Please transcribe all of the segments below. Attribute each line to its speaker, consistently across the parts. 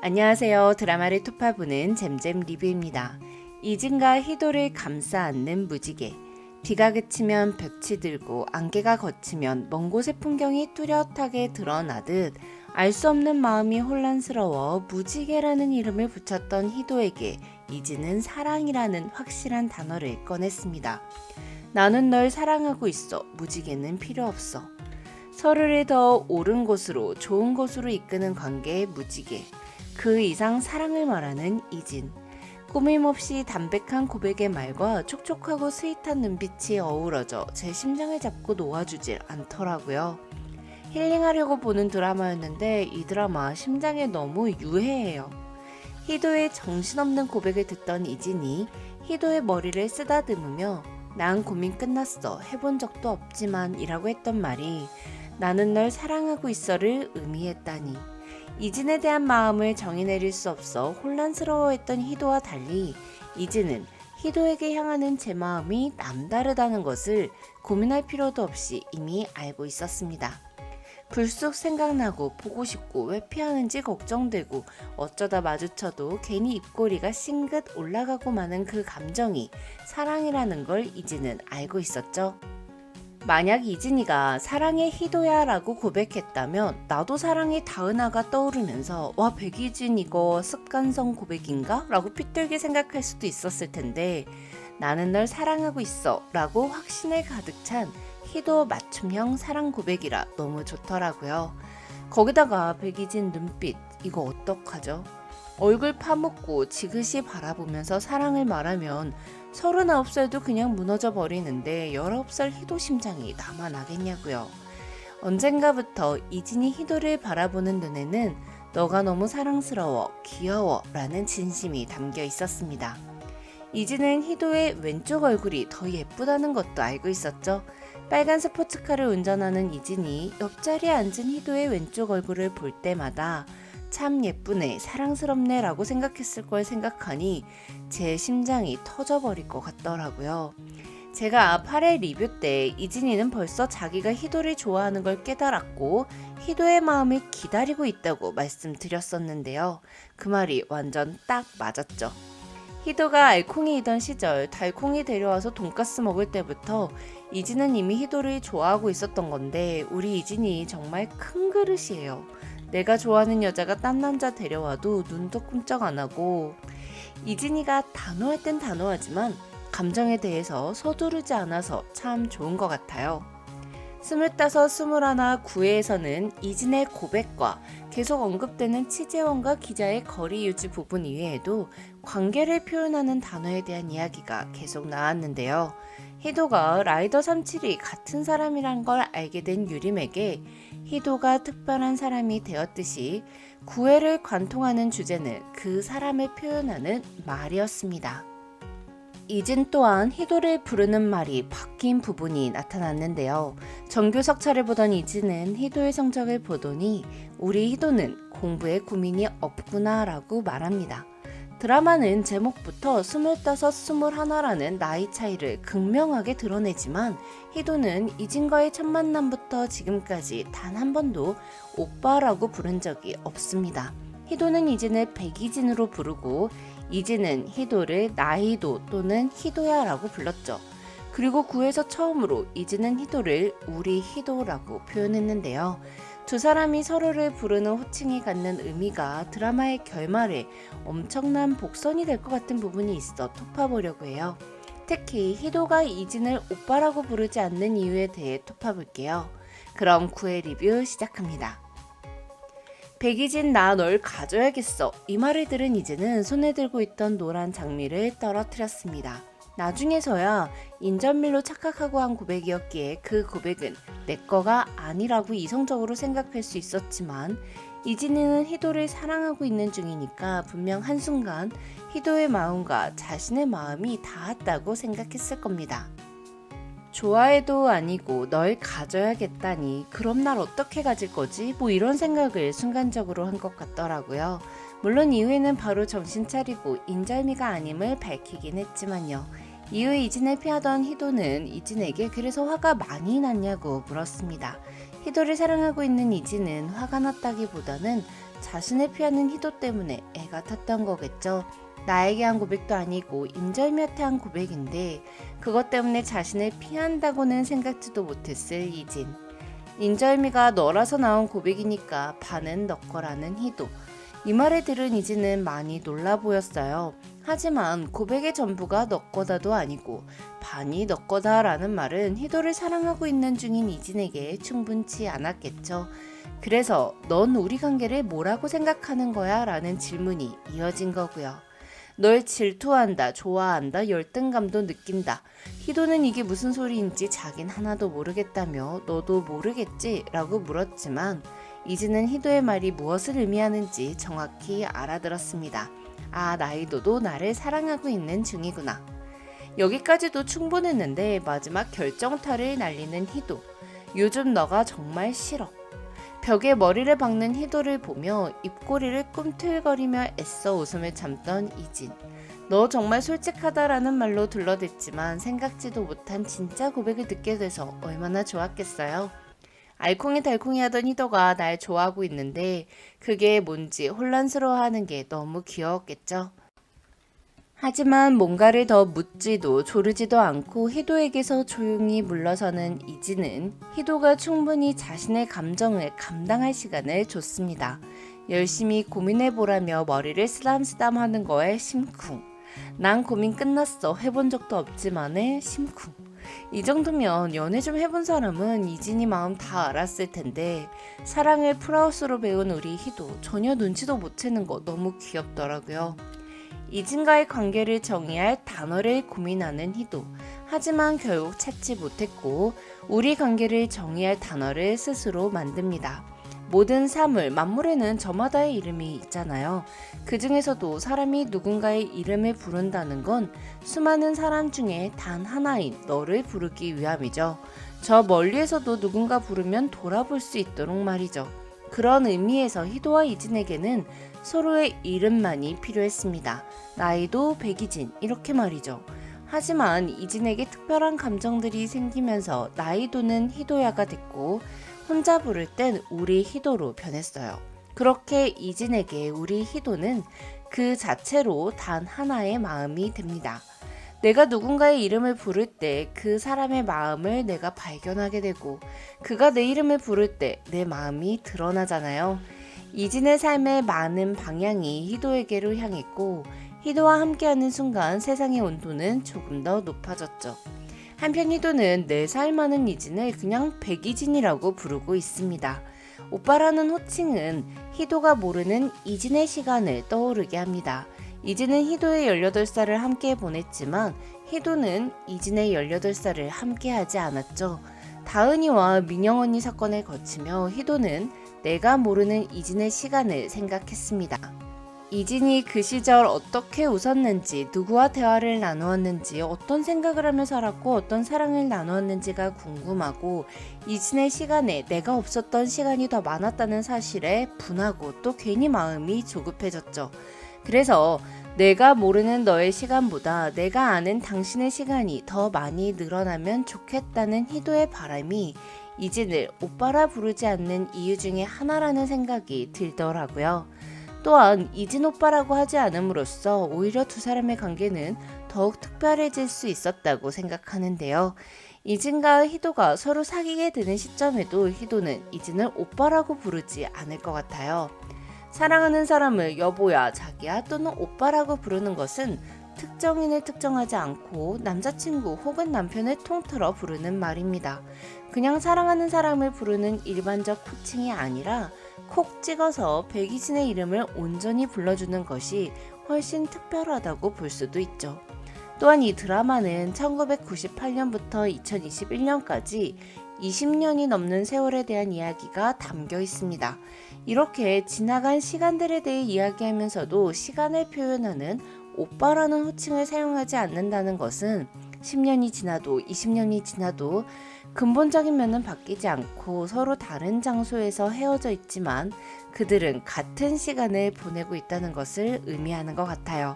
Speaker 1: 안녕하세요. 드라마를 투파보는 잼잼 리뷰입니다. 이진과 희도를 감싸 안는 무지개. 비가 그치면 볕이 들고 안개가 걷히면 먼 곳의 풍경이 뚜렷하게 드러나듯 알 수 없는 마음이 혼란스러워 무지개라는 이름을 붙였던 희도에게 이진은 사랑이라는 확실한 단어를 꺼냈습니다. 나는 널 사랑하고 있어. 무지개는 필요 없어. 서로를 더 옳은 곳으로 좋은 곳으로 이끄는 관계의 무지개. 그 이상 사랑을 말하는 이진. 꾸밈없이 담백한 고백의 말과 촉촉하고 스윗한 눈빛이 어우러져 제 심장을 잡고 놓아주질 않더라고요. 힐링하려고 보는 드라마였는데 이 드라마 심장에 너무 유해해요. 희도의 정신없는 고백을 듣던 이진이 희도의 머리를 쓰다듬으며 난 고민 끝났어. 해본 적도 없지만 이라고 했던 말이 나는 널 사랑하고 있어를 의미했다니. 이진에 대한 마음을 정의 내릴 수 없어 혼란스러워했던 희도와 달리 이진은 희도에게 향하는 제 마음이 남다르다는 것을 고민할 필요도 없이 이미 알고 있었습니다. 불쑥 생각나고 보고 싶고 왜 피하는지 걱정되고 어쩌다 마주쳐도 괜히 입꼬리가 싱긋 올라가고 마는 그 감정이 사랑이라는 걸 이진은 알고 있었죠. 만약 이진이가 사랑해 희도야 라고 고백했다면 나도 사랑해 다은아가 떠오르면서 와 백이진 이거 습관성 고백인가? 라고 삐뚤게 생각할 수도 있었을 텐데 나는 널 사랑하고 있어 라고 확신에 가득 찬 희도 맞춤형 사랑 고백이라 너무 좋더라고요. 거기다가 백이진 눈빛 이거 어떡하죠? 얼굴 파묻고 지그시 바라보면서 사랑을 말하면 39살도 그냥 무너져 버리는데 19살 희도 심장이 남아나겠냐고요. 언젠가부터 이진이 희도를 바라보는 눈에는 너가 너무 사랑스러워, 귀여워 라는 진심이 담겨 있었습니다. 이진은 희도의 왼쪽 얼굴이 더 예쁘다는 것도 알고 있었죠. 빨간 스포츠카를 운전하는 이진이 옆자리에 앉은 희도의 왼쪽 얼굴을 볼 때마다 참 예쁘네, 사랑스럽네 라고 생각했을 걸 생각하니 제 심장이 터져버릴 것 같더라고요. 제가 8회 리뷰 때 이진이는 벌써 자기가 희도를 좋아하는 걸 깨달았고 희도의 마음을 기다리고 있다고 말씀드렸었는데요. 그 말이 완전 딱 맞았죠. 희도가 알콩이이던 시절 달콩이 데려와서 돈가스 먹을 때부터 이진은 이미 희도를 좋아하고 있었던 건데 우리 이진이 정말 큰 그릇이에요. 내가 좋아하는 여자가 딴 남자 데려와도 눈도 끔쩍 안 하고 이진이가 단호할 땐 단호하지만 감정에 대해서 서두르지 않아서 참 좋은 것 같아요. 25, 21, 9회에서는 이진의 고백과 계속 언급되는 치재원과 기자의 거리 유지 부분 이외에도 관계를 표현하는 단어에 대한 이야기가 계속 나왔는데요. 희도가 라이더 37이 같은 사람이란 걸 알게 된 유림에게 희도가 특별한 사람이 되었듯이 9회를 관통하는 주제는 그 사람을 표현하는 말이었습니다. 이진 또한 희도를 부르는 말이 바뀐 부분이 나타났는데요. 정규 석차를 보던 이진은 희도의 성적을 보더니 우리 희도는 공부에 고민이 없구나 라고 말합니다. 드라마는 제목부터 25, 21라는 나이 차이를 극명하게 드러내지만 희도는 이진과의 첫 만남부터 지금까지 단 한 번도 오빠라고 부른 적이 없습니다. 희도는 이진을 백이진으로 부르고 이진은 희도를 나희도 또는 희도야라고 불렀죠. 그리고 9회에서 처음으로 이진은 희도를 우리 희도라고 표현했는데요. 두 사람이 서로를 부르는 호칭이 갖는 의미가 드라마의 결말에 엄청난 복선이 될 것 같은 부분이 있어 톱파보려고 해요. 특히 희도가 이진을 오빠라고 부르지 않는 이유에 대해 톱파볼게요. 그럼 9회 리뷰 시작합니다. 백이진 나 널 가져야겠어. 이 말을 들은 이진은 손에 들고 있던 노란 장미를 떨어뜨렸습니다. 나중에서야 인전밀로 착각하고 한 고백이었기에 그 고백은 내 거가 아니라고 이성적으로 생각할 수 있었지만 이진이는 희도를 사랑하고 있는 중이니까 분명 한순간 희도의 마음과 자신의 마음이 닿았다고 생각했을 겁니다. 좋아해도 아니고 널 가져야겠다니 그럼 날 어떻게 가질 거지? 뭐 이런 생각을 순간적으로 한 것 같더라고요. 물론 이후에는 바로 정신 차리고 인절미가 아님을 밝히긴 했지만요. 이후 이진을 피하던 희도는 이진에게 그래서 화가 많이 났냐고 물었습니다. 희도를 사랑하고 있는 이진은 화가 났다기보다는 자신을 피하는 희도 때문에 애가 탔던 거겠죠. 나에게 한 고백도 아니고 임절미한테 한 고백인데 그것 때문에 자신을 피한다고는 생각지도 못했을 이진. 임절미가 너라서 나온 고백이니까 반은 너 거라는 희도. 이 말을 들은 이진은 많이 놀라 보였어요. 하지만 고백의 전부가 너 거다도 아니고 반이 너 거다라는 말은 희도를 사랑하고 있는 중인 이진에게 충분치 않았겠죠. 그래서 넌 우리 관계를 뭐라고 생각하는 거야? 라는 질문이 이어진 거고요. 널 질투한다, 좋아한다, 열등감도 느낀다. 희도는 이게 무슨 소리인지 자긴 하나도 모르겠다며 너도 모르겠지? 라고 물었지만 이진은 희도의 말이 무엇을 의미하는지 정확히 알아들었습니다. 아, 나이도도 나를 사랑하고 있는 중이구나. 여기까지도 충분했는데 마지막 결정타를 날리는 희도. 요즘 너가 정말 싫어. 벽에 머리를 박는 희도를 보며 입꼬리를 꿈틀거리며 애써 웃음을 참던 이진. 너 정말 솔직하다라는 말로 둘러댔지만 생각지도 못한 진짜 고백을 듣게 돼서 얼마나 좋았겠어요. 알콩달콩이 하던 희도가 날 좋아하고 있는데 그게 뭔지 혼란스러워하는 게 너무 귀여웠겠죠. 하지만 뭔가를 더 묻지도 조르지도 않고 희도에게서 조용히 물러서는 이진은 희도가 충분히 자신의 감정을 감당할 시간을 줬습니다. 열심히 고민해보라며 머리를 쓰담쓰담 하는 거에 심쿵. 난 고민 끝났어. 해본 적도 없지만에 심쿵. 이 정도면 연애 좀 해본 사람은 이진이 마음 다 알았을 텐데 사랑을 풀하우스로 배운 우리 희도 전혀 눈치도 못 채는 거 너무 귀엽더라고요. 이진과의 관계를 정의할 단어를 고민하는 희도. 하지만 결국 찾지 못했고 우리 관계를 정의할 단어를 스스로 만듭니다. 모든 사물, 만물에는 저마다의 이름이 있잖아요. 그 중에서도 사람이 누군가의 이름을 부른다는 건 수많은 사람 중에 단 하나인 너를 부르기 위함이죠. 저 멀리에서도 누군가 부르면 돌아볼 수 있도록 말이죠. 그런 의미에서 희도와 이진에게는 서로의 이름만이 필요했습니다. 나이도 백이진 이렇게 말이죠. 하지만 이진에게 특별한 감정들이 생기면서 나이도는 희도야가 됐고 혼자 부를 땐 우리 희도로 변했어요. 그렇게 이진에게 우리 희도는 그 자체로 단 하나의 마음이 됩니다. 내가 누군가의 이름을 부를 때 그 사람의 마음을 내가 발견하게 되고 그가 내 이름을 부를 때 내 마음이 드러나잖아요. 이진의 삶의 많은 방향이 희도에게로 향했고 희도와 함께하는 순간 세상의 온도는 조금 더 높아졌죠. 한편 희도는 4살 많은 이진을 그냥 백이진이라고 부르고 있습니다. 오빠라는 호칭은 희도가 모르는 이진의 시간을 떠오르게 합니다. 이진은 희도의 18살을 함께 보냈지만 희도는 이진의 18살을 함께 하지 않았죠. 다은이와 민영 언니 사건을 거치며 희도는 내가 모르는 이진의 시간을 생각했습니다. 이진이 그 시절 어떻게 웃었는지, 누구와 대화를 나누었는지, 어떤 생각을 하며 살았고 어떤 사랑을 나누었는지가 궁금하고 이진의 시간에 내가 없었던 시간이 더 많았다는 사실에 분하고 또 괜히 마음이 조급해졌죠. 그래서 내가 모르는 너의 시간보다 내가 아는 당신의 시간이 더 많이 늘어나면 좋겠다는 희도의 바람이 이진을 오빠라 부르지 않는 이유 중에 하나라는 생각이 들더라고요. 또한 이진 오빠라고 하지 않음으로써 오히려 두 사람의 관계는 더욱 특별해질 수 있었다고 생각하는데요. 이진과 희도가 서로 사귀게 되는 시점에도 희도는 이진을 오빠라고 부르지 않을 것 같아요. 사랑하는 사람을 여보야, 자기야 또는 오빠라고 부르는 것은 특정인을 특정하지 않고 남자친구 혹은 남편을 통틀어 부르는 말입니다. 그냥 사랑하는 사람을 부르는 일반적 호칭이 아니라 콕 찍어서 백이진의 이름을 온전히 불러주는 것이 훨씬 특별하다고 볼 수도 있죠. 또한 이 드라마는 1998년부터 2021년까지 20년이 넘는 세월에 대한 이야기가 담겨 있습니다. 이렇게 지나간 시간들에 대해 이야기하면서도 시간을 표현하는 오빠라는 호칭을 사용하지 않는다는 것은 10년이 지나도 20년이 지나도 근본적인 면은 바뀌지 않고 서로 다른 장소에서 헤어져 있지만 그들은 같은 시간을 보내고 있다는 것을 의미하는 것 같아요.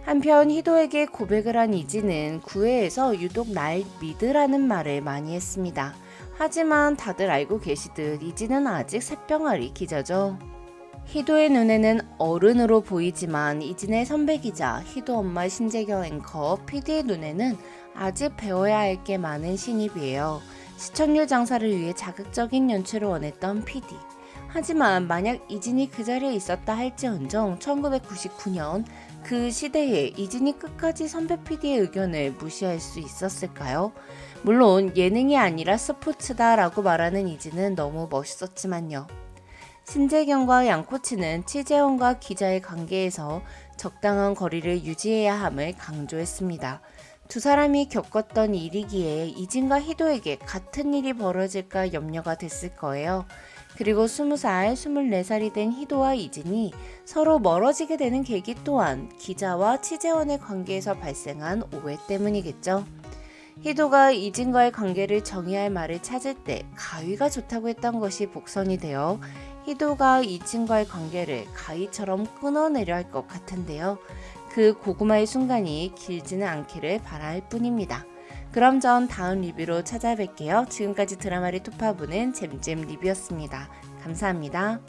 Speaker 1: 한편 희도에게 고백을 한 이진은 구회에서 유독 날 믿으라는 말을 많이 했습니다. 하지만 다들 알고 계시듯 이진은 아직 새병아리 기자죠. 희도의 눈에는 어른으로 보이지만 이진의 선배기자 희도 엄마 신재경 앵커 PD의 눈에는 아직 배워야 할 게 많은 신입이에요. 시청률 장사를 위해 자극적인 연출을 원했던 PD. 하지만 만약 이진이 그 자리에 있었다 할지언정 1999년 그 시대에 이진이 끝까지 선배 PD의 의견을 무시할 수 있었을까요? 물론 예능이 아니라 스포츠다 라고 말하는 이진은 너무 멋있었지만요. 신재경과 양코치는 취재원과 기자의 관계에서 적당한 거리를 유지해야 함을 강조했습니다. 두 사람이 겪었던 일이기에 이진과 희도에게 같은 일이 벌어질까 염려가 됐을 거예요. 그리고 20살, 24살이 된 희도와 이진이 서로 멀어지게 되는 계기 또한 기자와 취재원의 관계에서 발생한 오해 때문이겠죠. 희도가 이진과의 관계를 정의할 말을 찾을 때 가위가 좋다고 했던 것이 복선이 되어 희도가 이진과의 관계를 가위처럼 끊어내려 할 것 같은데요. 그 고구마의 순간이 길지는 않기를 바랄 뿐입니다. 그럼 전 다음 리뷰로 찾아뵐게요. 지금까지 드라마를 톱파보는 잼잼 리뷰였습니다. 감사합니다.